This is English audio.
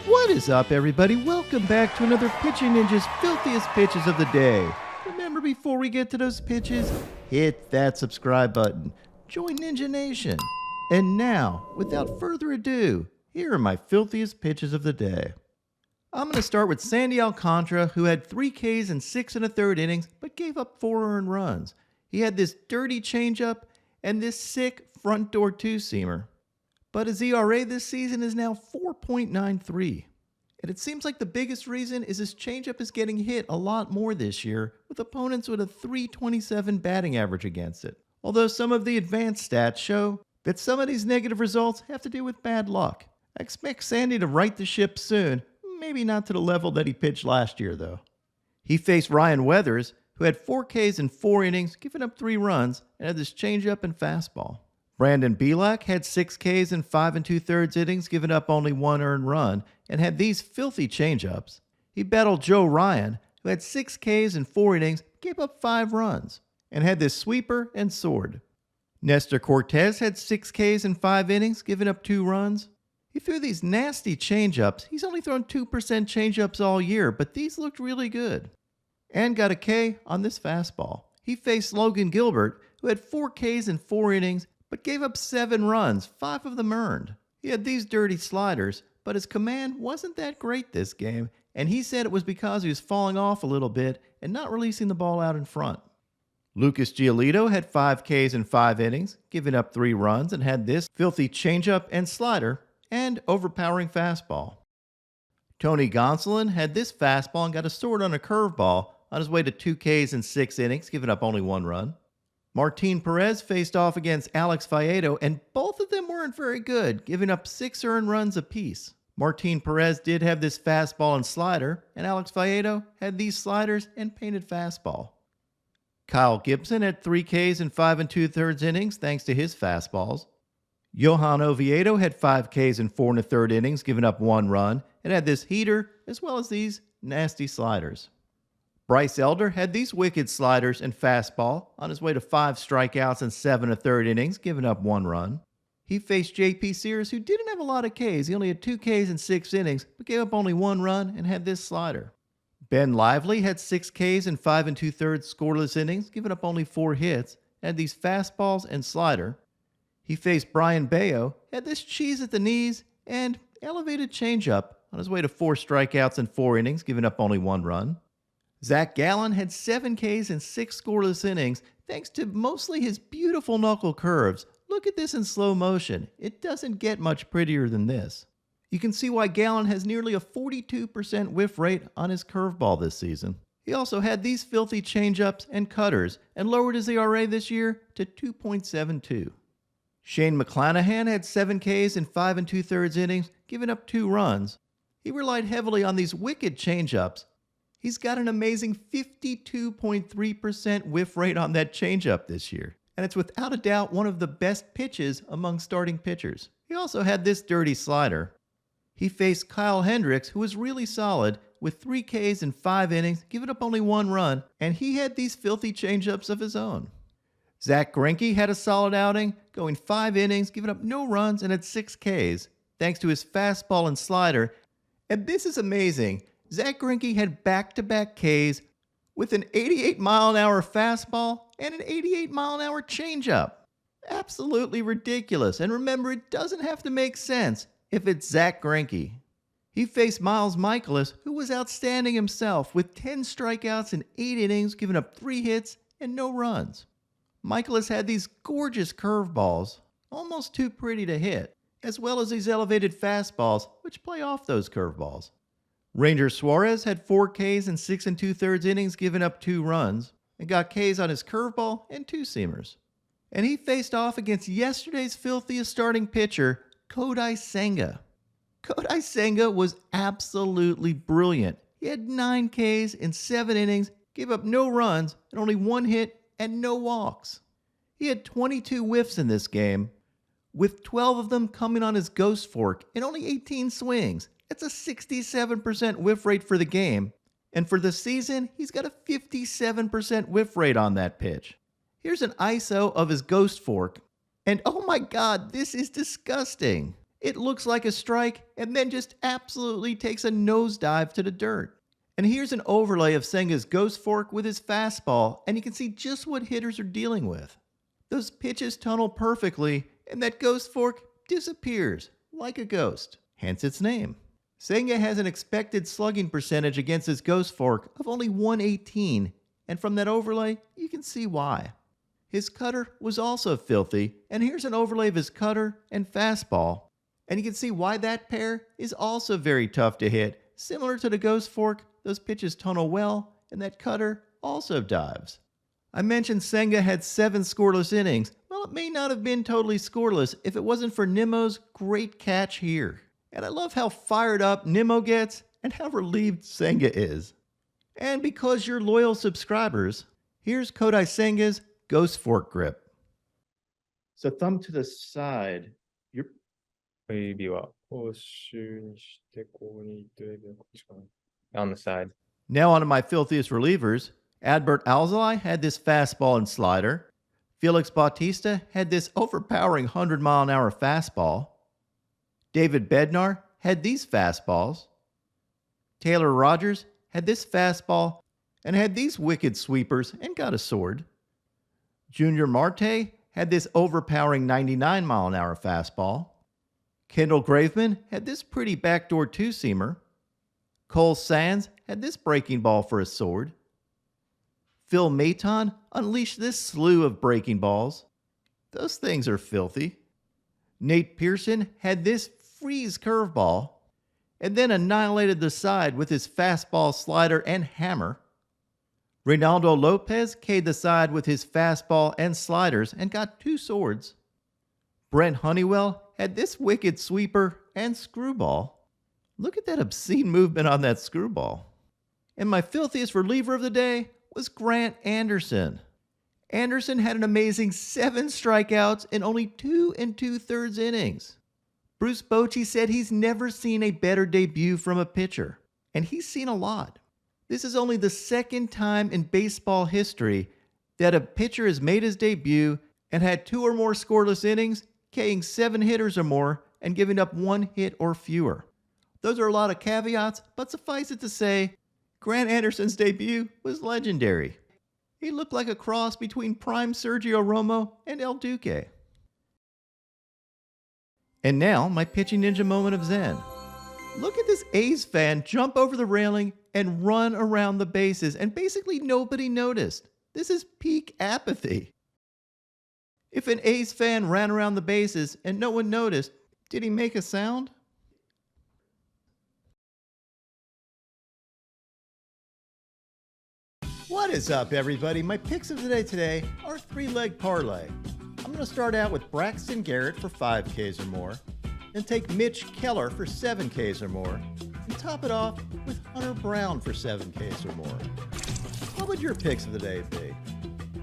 What is up, everybody? Welcome back to another Pitching Ninja's Filthiest Pitches of the Day. Remember, before we get to those pitches, hit that subscribe button. Join Ninja Nation. And now, without further ado, here are my filthiest pitches of the day. I'm going to start with Sandy Alcantara, who had 3 Ks in 6 1/3 innings, but gave up 4 earned runs. He had this dirty changeup and this sick front door two-seamer. But his ERA this season is now 4.93. And it seems like the biggest reason is his changeup is getting hit a lot more this year, with opponents with a .327 batting average against it. Although some of the advanced stats show that some of these negative results have to do with bad luck. I expect Sandy to right the ship soon, maybe not to the level that he pitched last year though. He faced Ryan Weathers, who had 4 Ks in 4 innings, giving up 3 runs, and had this changeup and fastball. Brandon Bielak had 6 Ks in 5 2/3 innings, giving up only 1 earned run, and had these filthy changeups. He battled Joe Ryan, who had 6 Ks in 4 innings, gave up 5 runs, and had this sweeper and sword. Nestor Cortez had 6 Ks in 5 innings, giving up 2 runs. He threw these nasty changeups. He's only thrown 2% changeups all year, but these looked really good. And got a K on this fastball. He faced Logan Gilbert, who had 4 Ks in 4 innings, but gave up 7 runs, 5 of them earned. He had these dirty sliders, but his command wasn't that great this game, and he said it was because he was falling off a little bit and not releasing the ball out in front. Lucas Giolito had 5 Ks in 5 innings, giving up 3 runs, and had this filthy changeup and slider and overpowering fastball. Tony Gonsolin had this fastball and got a sword on a curveball on his way to 2 Ks in 6 innings, giving up only 1 run. Martin Perez faced off against Alex Faedo, and both of them weren't very good, giving up 6 earned runs apiece. Martin Perez did have this fastball and slider, and Alex Faedo had these sliders and painted fastball. Kyle Gibson had 3 Ks in 5 2/3 innings thanks to his fastballs. Johan Oviedo had 5 Ks in 4 1/3 innings, giving up 1 run, and had this heater as well as these nasty sliders. Bryce Elder had these wicked sliders and fastball on his way to 5 strikeouts in 7 1/3 innings, giving up 1 run. He faced J.P. Sears, who didn't have a lot of Ks. He only had 2 Ks in 6 innings, but gave up only 1 run and had this slider. Ben Lively had 6 Ks in 5 2/3 scoreless innings, giving up only 4 hits, and had these fastballs and slider. He faced Brian Bayo, had this cheese at the knees, and elevated changeup on his way to 4 strikeouts in 4 innings, giving up only 1 run. Zack Gallen had 7 Ks in 6 scoreless innings, thanks to mostly his beautiful knuckle curves. Look at this in slow motion. It doesn't get much prettier than this. You can see why Gallen has nearly a 42% whiff rate on his curveball this season. He also had these filthy changeups and cutters, and lowered his ERA this year to 2.72. Shane McClanahan had 7 Ks in 5 2/3 innings, giving up 2 runs. He relied heavily on these wicked changeups. He's got an amazing 52.3% whiff rate on that changeup this year, and it's without a doubt one of the best pitches among starting pitchers. He also had this dirty slider. He faced Kyle Hendricks, who was really solid, with 3 Ks in 5 innings, giving up only 1 run, and he had these filthy changeups of his own. Zack Greinke had a solid outing, going 5 innings, giving up no runs, and had 6 Ks, thanks to his fastball and slider. And this is amazing. Zack Greinke had back-to-back Ks with an 88-mile-an-hour fastball and an 88-mile-an-hour changeup. Absolutely ridiculous. And remember, it doesn't have to make sense if it's Zack Greinke. He faced Miles Mikolas, who was outstanding himself, with 10 strikeouts in 8 innings, giving up 3 hits and no runs. Mikolas had these gorgeous curveballs, almost too pretty to hit, as well as these elevated fastballs, which play off those curveballs. Ranger Suarez had 4 Ks in 6 2/3 innings, giving up 2 runs, and got Ks on his curveball and 2-seamers. And he faced off against yesterday's filthiest starting pitcher, Kodai Senga. Kodai Senga was absolutely brilliant. He had 9 Ks in 7 innings, gave up no runs, and only 1 hit and no walks. He had 22 whiffs in this game, with 12 of them coming on his ghost fork in only 18 swings. That's a 67% whiff rate for the game, and for the season, he's got a 57% whiff rate on that pitch. Here's an ISO of his ghost fork, and oh my god, this is disgusting. It looks like a strike and then just absolutely takes a nosedive to the dirt. And here's an overlay of Senga's ghost fork with his fastball, and you can see just what hitters are dealing with. Those pitches tunnel perfectly, and that ghost fork disappears like a ghost, hence its name. Senga has an expected slugging percentage against his ghost fork of only 118, and from that overlay, you can see why. His cutter was also filthy, and here's an overlay of his cutter and fastball, and you can see why that pair is also very tough to hit. Similar to the ghost fork, those pitches tunnel well, and that cutter also dives. I mentioned Senga had 7 scoreless innings. Well, it may not have been totally scoreless if it wasn't for Nimmo's great catch here. And I love how fired up Nimmo gets and how relieved Senga is. And because you're loyal subscribers, here's Kodai Senga's ghost fork grip. So thumb to the side. 小指は報酬にしてここにどれぐらいこっちかな on the side. Now onto my filthiest relievers. Adbert Alzolay had this fastball and slider. Felix Bautista had this overpowering 100-mile-an-hour fastball. David Bednar had these fastballs. Taylor Rogers had this fastball and had these wicked sweepers and got a sword. Junior Marte had this overpowering 99-mile-an-hour fastball. Kendall Graveman had this pretty backdoor two-seamer. Cole Sands had this breaking ball for a sword. Phil Maton unleashed this slew of breaking balls. Those things are filthy. Nate Pearson had this freeze curveball, and then annihilated the side with his fastball, slider, and hammer. Reynaldo Lopez K'd the side with his fastball and sliders and got 2 swords. Brent Honeywell had this wicked sweeper and screwball. Look at that obscene movement on that screwball. And my filthiest reliever of the day was Grant Anderson. Anderson had an amazing 7 strikeouts in only 2 2/3 innings. Bruce Bochy said he's never seen a better debut from a pitcher, and he's seen a lot. This is only the 2nd time in baseball history that a pitcher has made his debut and had 2 or more scoreless innings, K'ing 7 hitters or more, and giving up 1 hit or fewer. Those are a lot of caveats, but suffice it to say, Grant Anderson's debut was legendary. He looked like a cross between prime Sergio Romo and El Duque. And now, my pitching ninja moment of zen. Look at this A's fan jump over the railing and run around the bases, and basically nobody noticed. This is peak apathy. If an A's fan ran around the bases and no one noticed, did he make a sound? What is up, everybody? My picks of the day today are 3-leg parlay. I'm going to start out with Braxton Garrett for 5 Ks or more, then take Mitch Keller for 7 Ks or more, and top it off with Hunter Brown for 7 Ks or more. What would your picks of the day be?